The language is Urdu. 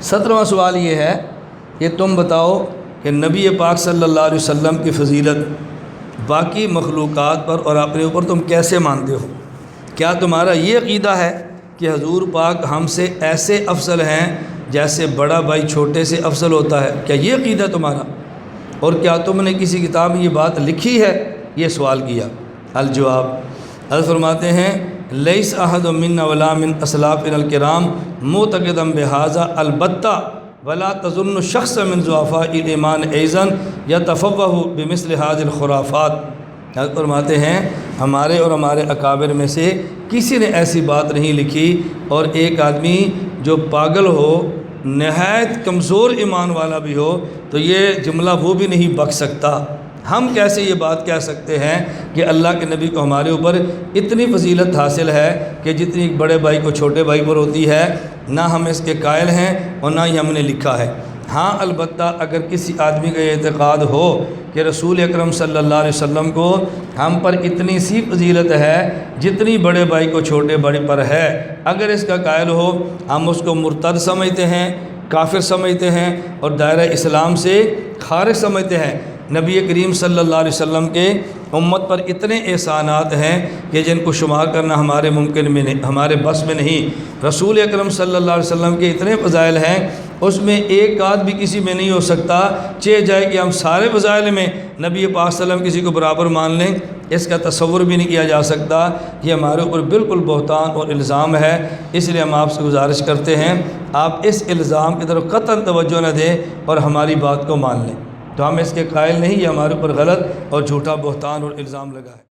17واں سوال یہ ہے کہ تم بتاؤ کہ نبی پاک صلی اللہ علیہ وسلم کی فضیلت باقی مخلوقات پر اور اپنے اوپر تم کیسے مانتے ہو؟ کیا تمہارا یہ عقیدہ ہے کہ حضور پاک ہم سے ایسے افضل ہیں جیسے بڑا بھائی چھوٹے سے افضل ہوتا ہے؟ کیا یہ عقیدہ تمہارا؟ اور کیا تم نے کسی کتاب میں یہ بات لکھی ہے؟ یہ سوال کیا۔ الجواب، حضرت فرماتے ہیں لیس احد منا ولا من اسلافنا الکرام معتقدا بہذا البتہ ولا تظن شخص من ضعفاء الایمان ایضا یتفوہ بمثل هذه الخرافات۔ حضرت فرماتے ہیں ہمارے اور ہمارے اکابر میں سے کسی نے ایسی بات نہیں لکھی، اور ایک آدمی جو پاگل ہو، نہایت کمزور ایمان والا بھی ہو، تو یہ جملہ وہ بھی نہیں بک سکتا۔ ہم کیسے یہ بات کہہ سکتے ہیں کہ اللہ کے نبی کو ہمارے اوپر اتنی فضیلت حاصل ہے کہ جتنی ایک بڑے بھائی کو چھوٹے بھائی پر ہوتی ہے؟ نہ ہم اس کے قائل ہیں اور نہ ہی ہم نے لکھا ہے۔ ہاں البتہ اگر کسی آدمی کا یہ اعتقاد ہو کہ رسول اکرم صلی اللہ علیہ وسلم کو ہم پر اتنی سی فضیلت ہے جتنی بڑے بھائی کو چھوٹے بڑے پر ہے، اگر اس کا قائل ہو، ہم اس کو مرتد سمجھتے ہیں، کافر سمجھتے ہیں اور دائرہ اسلام سے خارج سمجھتے ہیں۔ نبی کریم صلی اللہ علیہ وسلم کے امت پر اتنے احسانات ہیں کہ جن کو شمار کرنا ہمارے بس میں نہیں۔ رسول اکرم صلی اللہ علیہ وسلم کے اتنے فضائل ہیں، اس میں ایک آدھ بھی کسی میں نہیں ہو سکتا، چہ جائے کہ ہم سارے فضائل میں نبی پاک صلی اللہ علیہ وسلم کسی کو برابر مان لیں، اس کا تصور بھی نہیں کیا جا سکتا۔ یہ ہمارے اوپر بالکل بہتان اور الزام ہے۔ اس لیے ہم آپ سے گزارش کرتے ہیں آپ اس الزام کی طرف قطعاً توجہ نہ دیں اور ہماری بات کو مان لیں۔ تو ہم اس کے قائل نہیں، یہ ہمارے اوپر غلط اور جھوٹا بہتان اور الزام لگا ہے۔